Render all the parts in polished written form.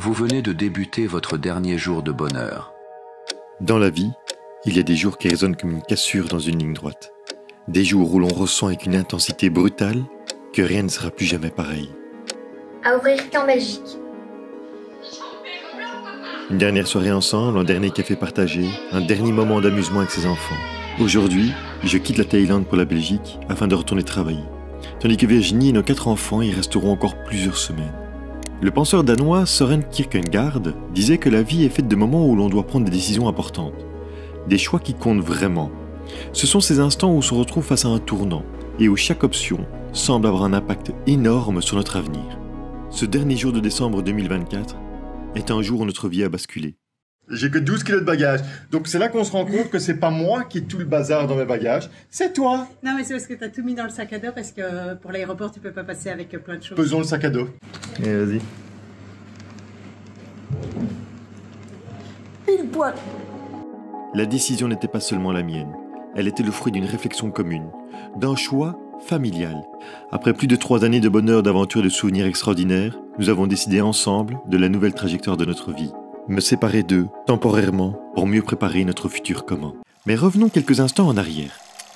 Vous venez de débuter votre dernier jour de bonheur. Dans la vie, il y a des jours qui résonnent comme une cassure dans une ligne droite. Des jours où l'on ressent avec une intensité brutale que rien ne sera plus jamais pareil. À ouvrir qu'en Belgique. Une dernière soirée ensemble, un dernier café partagé, un dernier moment d'amusement avec ses enfants. Aujourd'hui, je quitte la Thaïlande pour la Belgique afin de retourner travailler. Tandis que Virginie et nos 4 enfants y resteront encore plusieurs semaines. Le penseur danois Søren Kierkegaard disait que la vie est faite de moments où l'on doit prendre des décisions importantes. Des choix qui comptent vraiment. Ce sont ces instants où on se retrouve face à un tournant et où chaque option semble avoir un impact énorme sur notre avenir. Ce dernier jour de décembre 2024 est un jour où notre vie a basculé. J'ai que 12 kilos de bagages. Donc c'est là qu'on se rend compte que c'est pas moi qui ai tout le bazar dans mes bagages, c'est toi. Non mais c'est parce que t'as tout mis dans le sac à dos parce que pour l'aéroport tu peux pas passer avec plein de choses. Pesons le sac à dos. Et vas-y. Une boîte. La décision n'était pas seulement la mienne. Elle était le fruit d'une réflexion commune, d'un choix familial. Après plus de 3 années de bonheur, d'aventures et de souvenirs extraordinaires, nous avons décidé ensemble de la nouvelle trajectoire de notre vie. Me séparer d'eux, temporairement, pour mieux préparer notre futur commun. Mais revenons quelques instants en arrière.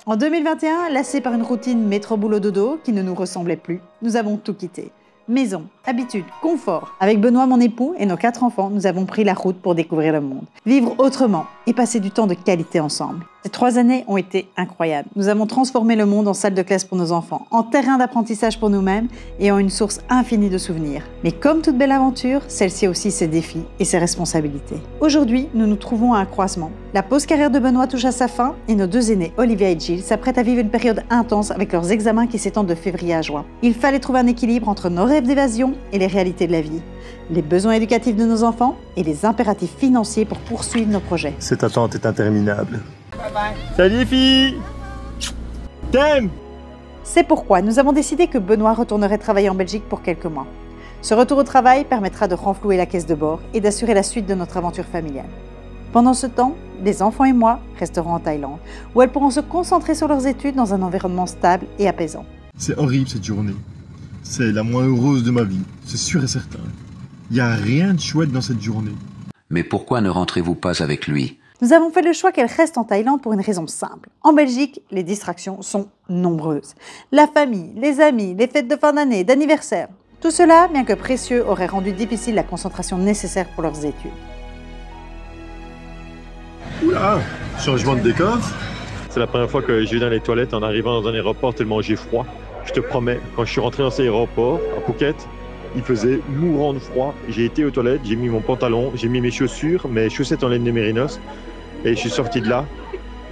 En 2021, lassés par une routine métro-boulot-dodo qui ne nous ressemblait plus, nous avons tout quitté. Maison, habitude, confort. Avec Benoît, mon époux, et nos 4 enfants, nous avons pris la route pour découvrir le monde. Vivre autrement et passer du temps de qualité ensemble. Ces 3 années ont été incroyables. Nous avons transformé le monde en salle de classe pour nos enfants, en terrain d'apprentissage pour nous-mêmes et en une source infinie de souvenirs. Mais comme toute belle aventure, celle-ci a aussi ses défis et ses responsabilités. Aujourd'hui, nous nous trouvons à un croisement. La pause carrière de Benoît touche à sa fin et nos 2 aînés, Olivia et Jill, s'apprêtent à vivre une période intense avec leurs examens qui s'étendent de février à juin. Il fallait trouver un équilibre entre nos rêves d'évasion et les réalités de la vie, les besoins éducatifs de nos enfants et les impératifs financiers pour poursuivre nos projets. Cette attente est interminable. Salut les filles. T'aimes. C'est pourquoi nous avons décidé que Benoît retournerait travailler en Belgique pour quelques mois. Ce retour au travail permettra de renflouer la caisse de bord et d'assurer la suite de notre aventure familiale. Pendant ce temps, les enfants et moi resterons en Thaïlande, où elles pourront se concentrer sur leurs études dans un environnement stable et apaisant. C'est horrible cette journée. C'est la moins heureuse de ma vie, c'est sûr et certain. Il n'y a rien de chouette dans cette journée. Mais pourquoi ne rentrez-vous pas avec lui ? Nous avons fait le choix qu'elle reste en Thaïlande pour une raison simple. En Belgique, les distractions sont nombreuses. La famille, les amis, les fêtes de fin d'année, d'anniversaire. Tout cela, bien que précieux, aurait rendu difficile la concentration nécessaire pour leurs études. Oula, changement de décor. C'est la première fois que je vais dans les toilettes en arrivant dans un aéroport tellement j'ai froid. Je te promets, quand je suis rentré dans cet aéroport, à Phuket, il faisait mourant de froid. J'ai été aux toilettes, j'ai mis mon pantalon, j'ai mis mes chaussures, mes chaussettes en laine de mérinos. Et je suis sorti de là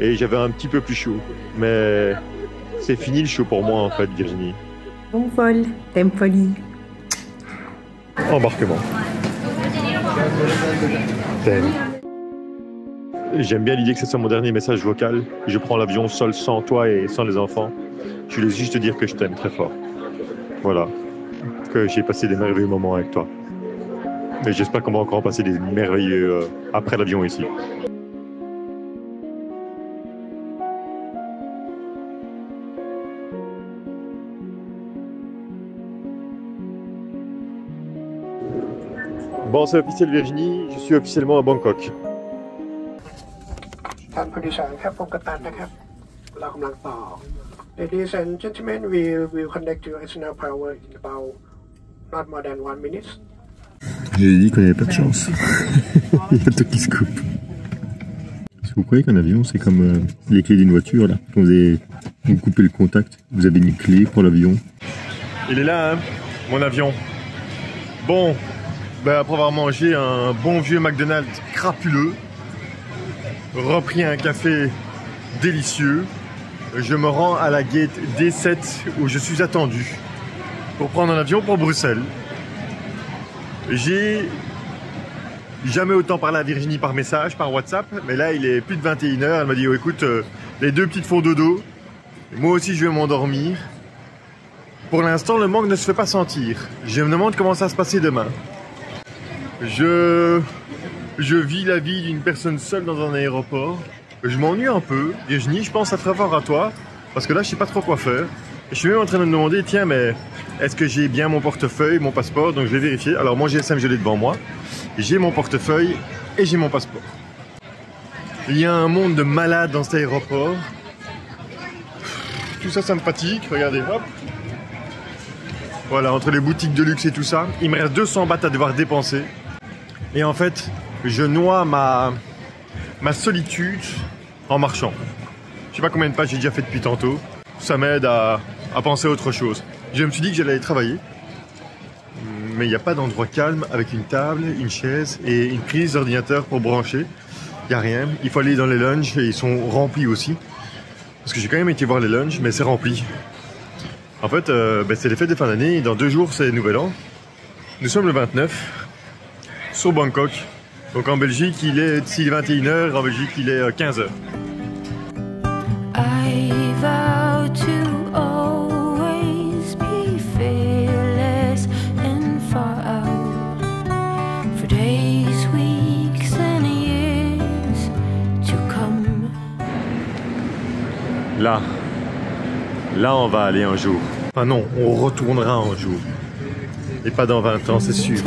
et j'avais un petit peu plus chaud. Mais c'est fini le chaud pour moi en fait, Virginie. Bon vol, t'aimes folie. Embarquement. T'aimes. J'aime bien l'idée que ce soit mon dernier message vocal. Je prends l'avion seul, sans toi et sans les enfants. Je voulais juste te dire que je t'aime très fort. Voilà. Que j'ai passé des merveilleux moments avec toi. Mais j'espère qu'on va encore passer des merveilleux après l'avion ici. Bon, c'est officiel Virginie, je suis officiellement à Bangkok. ท่านผู้โดยสารครับพบกับตันนะครับเรากำลังต่อ Ladies and gentlemen, we will connect to National Power in about not more than 1 minute. J'ai dit qu'on avait pas de chance. Il y a tout qui se coupe. Est-ce que vous croyez qu'un avion c'est comme les clés d'une voiture là? Quand vous coupez le contact, vous avez une clé pour l'avion. Il est là, hein, mon avion. Bon, ben après avoir mangé un bon vieux McDonald's crapuleux, repris un café délicieux, je me rends à la gate D7 où je suis attendu pour prendre un avion pour Bruxelles. J'ai jamais autant parlé à Virginie par message, par WhatsApp, mais là il est plus de 21h, elle m'a dit oh, écoute, les 2 petites font dodo, moi aussi je vais m'endormir. Pour l'instant le manque ne se fait pas sentir, je me demande comment ça va se passer demain. Je vis la vie d'une personne seule dans un aéroport. Je m'ennuie un peu. Virginie, je pense à très fort à toi. Parce que là, je sais pas trop quoi faire. Je suis même en train de me demander, tiens, mais est-ce que j'ai bien mon portefeuille, mon passeport? Donc je vais vérifier. Alors mon GSM, je l'ai devant moi. J'ai mon portefeuille et j'ai mon passeport. Il y a un monde de malades dans cet aéroport. Tout ça, ça me fatigue. Regardez, hop. Voilà, entre les boutiques de luxe et tout ça, il me reste 200 bahts à devoir dépenser. Et en fait, je noie ma solitude en marchant. Je sais pas combien de pas j'ai déjà fait depuis tantôt. Ça m'aide à penser à autre chose. Je me suis dit que j'allais aller travailler. Mais il n'y a pas d'endroit calme avec une table, une chaise et une prise d'ordinateur pour brancher. Il n'y a rien. Il faut aller dans les lounges et ils sont remplis aussi. Parce que j'ai quand même été voir les lounges, mais c'est rempli. En fait, c'est les fêtes de fin d'année et dans 2 jours, c'est le nouvel an. Nous sommes le 29 sur Bangkok. Donc en Belgique, il est 21h, en Belgique, il est 15h. Là on va aller un jour. Enfin non, on retournera un jour. Et pas dans 20 ans, c'est sûr.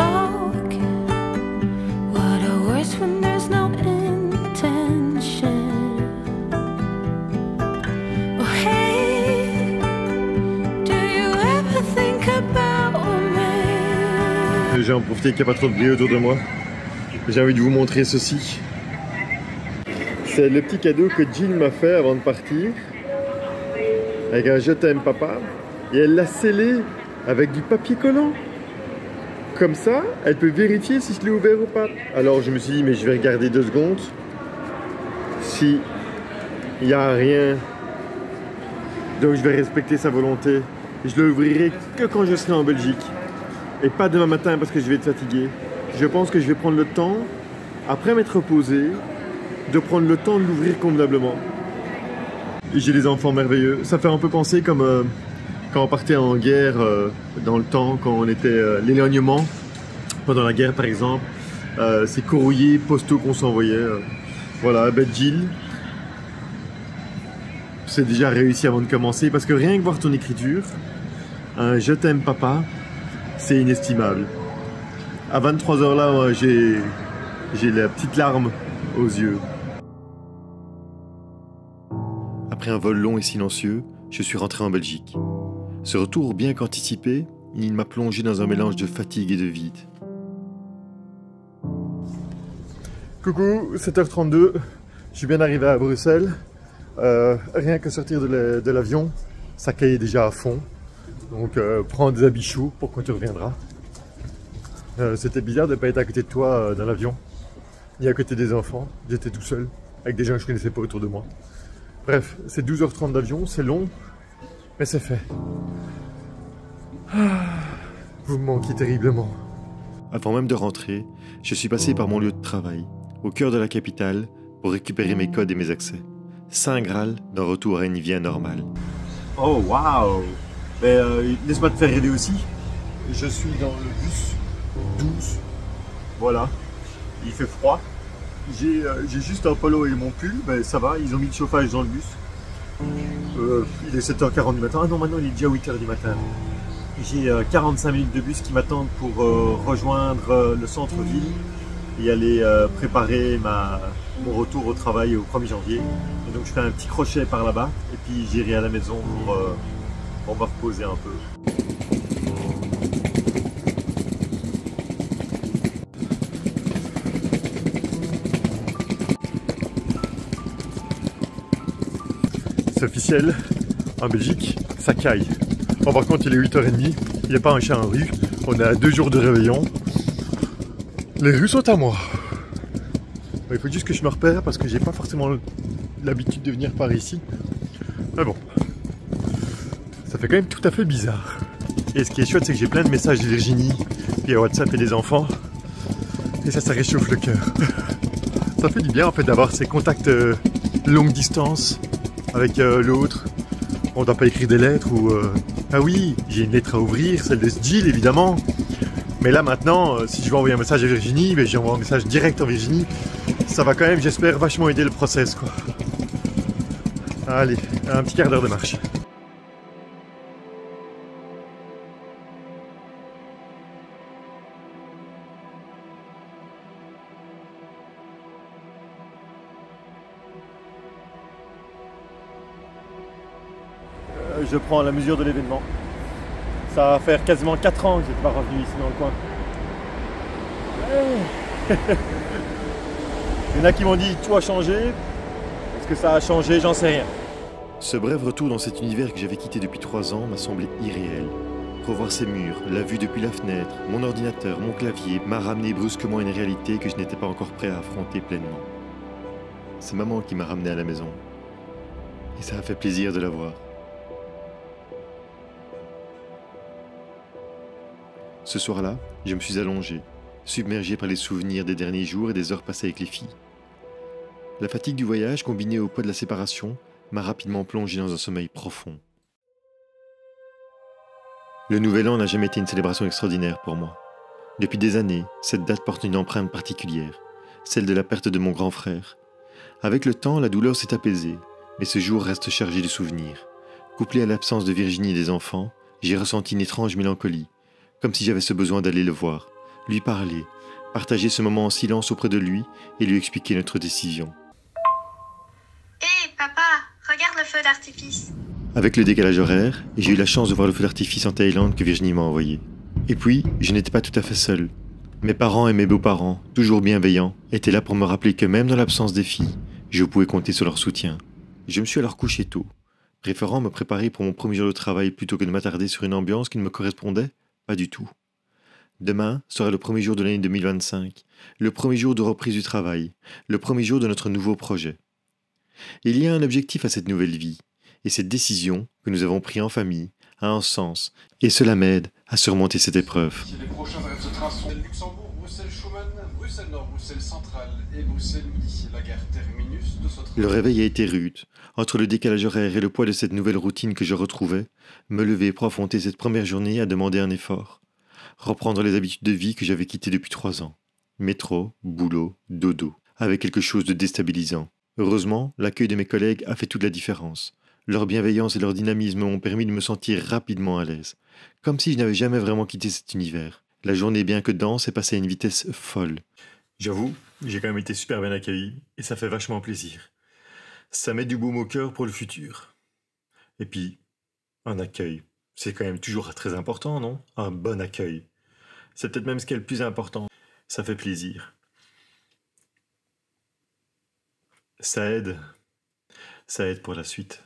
J'ai en profité qu'il n'y a pas trop de bruit autour de moi. J'ai envie de vous montrer ceci. C'est le petit cadeau que Jill m'a fait avant de partir. Avec un « Je t'aime papa » et elle l'a scellé avec du papier collant. Comme ça, elle peut vérifier si je l'ai ouvert ou pas. Alors je me suis dit, mais je vais regarder 2 secondes. Si il n'y a rien, donc je vais respecter sa volonté. Je le ouvrirai que quand je serai en Belgique. Et pas demain matin parce que je vais être fatigué. Je pense que je vais prendre le temps, après m'être reposé, de prendre le temps de l'ouvrir convenablement. J'ai des enfants merveilleux. Ça fait un peu penser comme quand on partait en guerre dans le temps, quand on était l'éloignement, pendant la guerre par exemple, ces courriers postaux qu'on s'envoyait. Voilà, Jill, c'est déjà réussi avant de commencer parce que rien que voir ton écriture, un « Je t'aime papa », c'est inestimable. À 23h là, j'ai la petite larme aux yeux. Après un vol long et silencieux, je suis rentré en Belgique. Ce retour, bien qu'anticipé, il m'a plongé dans un mélange de fatigue et de vide. Coucou, 7h32, je suis bien arrivé à Bruxelles. Rien que sortir de l'avion, ça caillait déjà à fond. Donc prends des habits chauds pour quand tu reviendras. C'était bizarre de ne pas être à côté de toi dans l'avion, ni à côté des enfants. J'étais tout seul, avec des gens que je ne connaissais pas autour de moi. Bref, c'est 12h30 d'avion, c'est long, mais c'est fait. Vous me manquez terriblement. Avant même de rentrer, je suis passé par mon lieu de travail, au cœur de la capitale, pour récupérer mes codes et mes accès. Saint Graal d'un retour à une vie anormale. Oh waouh! Mais laisse-moi te faire aider aussi. Je suis dans le bus 12. Voilà. Il fait froid. J'ai juste un polo et mon pull, mais ça va, ils ont mis le chauffage dans le bus. Il est 7h40 du matin. Ah non, maintenant il est déjà 8h du matin. J'ai 45 minutes de bus qui m'attendent pour rejoindre le centre-ville et aller préparer mon retour au travail au 1er janvier. Et donc je fais un petit crochet par là-bas et puis j'irai à la maison pour me reposer un peu. C'est officiel, en Belgique, ça caille. Bon, par contre, il est 8h30, il n'y a pas un chat en rue, on est à 2 jours de réveillon. Les rues sont à moi. Il faut juste que je me repère parce que j'ai pas forcément l'habitude de venir par ici. Mais bon, ça fait quand même tout à fait bizarre. Et ce qui est chouette, c'est que j'ai plein de messages de Virginie, via WhatsApp et des enfants. Et ça réchauffe le cœur. Ça fait du bien en fait d'avoir ces contacts longue distance avec l'autre. On ne doit pas écrire des lettres ou... Ah oui, j'ai une lettre à ouvrir, celle de Jill évidemment. Mais là maintenant, si je veux envoyer un message à Virginie, ben, j'envoie un message direct en Virginie. Ça va quand même, j'espère, vachement aider le process, quoi. Allez, un petit quart d'heure de marche. je prends la mesure de l'événement. Ça va faire quasiment 4 ans que je n'étais pas revenu ici dans le coin. Il y en a qui m'ont dit tout a changé. Est-ce que ça a changé? J'en sais rien. Ce bref retour dans cet univers que j'avais quitté depuis 3 ans m'a semblé irréel. Revoir ces murs, la vue depuis la fenêtre, mon ordinateur, mon clavier m'a ramené brusquement à une réalité que je n'étais pas encore prêt à affronter pleinement. C'est maman qui m'a ramené à la maison. Et ça a fait plaisir de la voir. Ce soir-là, je me suis allongé, submergé par les souvenirs des derniers jours et des heures passées avec les filles. La fatigue du voyage, combinée au poids de la séparation, m'a rapidement plongé dans un sommeil profond. Le Nouvel An n'a jamais été une célébration extraordinaire pour moi. Depuis des années, cette date porte une empreinte particulière, celle de la perte de mon grand frère. Avec le temps, la douleur s'est apaisée, mais ce jour reste chargé de souvenirs. Couplé à l'absence de Virginie et des enfants, j'ai ressenti une étrange mélancolie, comme si j'avais ce besoin d'aller le voir, lui parler, partager ce moment en silence auprès de lui et lui expliquer notre décision. Hé, papa, regarde le feu d'artifice. Avec le décalage horaire, j'ai eu la chance de voir le feu d'artifice en Thaïlande que Virginie m'a envoyé. Et puis, je n'étais pas tout à fait seul. Mes parents et mes beaux-parents, toujours bienveillants, étaient là pour me rappeler que même dans l'absence des filles, je pouvais compter sur leur soutien. Je me suis alors couché tôt, préférant me préparer pour mon premier jour de travail plutôt que de m'attarder sur une ambiance qui ne me correspondait pas du tout. Demain sera le premier jour de l'année 2025, le premier jour de reprise du travail, le premier jour de notre nouveau projet. Il y a un objectif à cette nouvelle vie, et cette décision que nous avons prise en famille a un sens, et cela m'aide à surmonter cette épreuve. Les prochains rêves se traceront. Luxembourg, Bruxelles, Schumann, Bruxelles Nord, Bruxelles Centrale et Bruxelles Midi. La gare terminus de ce train. Le réveil a été rude. Entre le décalage horaire et le poids de cette nouvelle routine que je retrouvais, me lever pour affronter cette première journée a demandé un effort. Reprendre les habitudes de vie que j'avais quittées depuis 3 ans. Métro, boulot, dodo, avec quelque chose de déstabilisant. Heureusement, l'accueil de mes collègues a fait toute la différence. Leur bienveillance et leur dynamisme m'ont permis de me sentir rapidement à l'aise, comme si je n'avais jamais vraiment quitté cet univers. La journée, bien que dense, est passée à une vitesse folle. J'avoue, j'ai quand même été super bien accueilli, et ça fait vachement plaisir. Ça met du baume au cœur pour le futur. Et puis, un accueil, c'est quand même toujours très important, non? Un bon accueil. C'est peut-être même ce qui est le plus important. Ça fait plaisir. Ça aide pour la suite.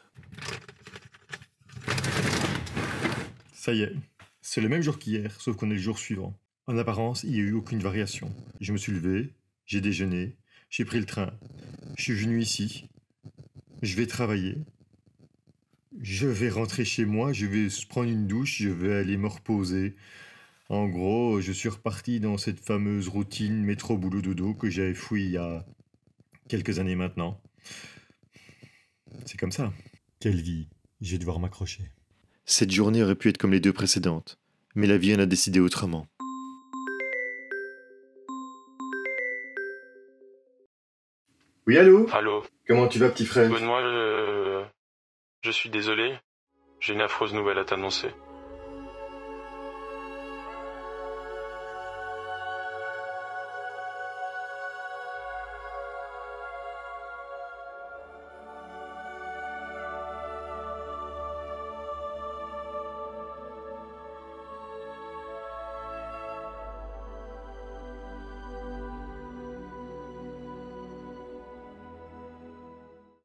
Ça y est, c'est le même jour qu'hier, sauf qu'on est le jour suivant. En apparence, il n'y a eu aucune variation. Je me suis levé, j'ai déjeuné, j'ai pris le train, je suis venu ici, je vais travailler, je vais rentrer chez moi, je vais prendre une douche, je vais aller me reposer. En gros, je suis reparti dans cette fameuse routine métro-boulot-dodo que j'avais fouillée il y a quelques années maintenant. C'est comme ça. Quelle vie, je vais devoir m'accrocher. Cette journée aurait pu être comme les 2 précédentes, mais la vie en a décidé autrement. Oui, allô? Allô. Comment tu vas, petit frère? Benoît, je suis désolé. J'ai une affreuse nouvelle à t'annoncer.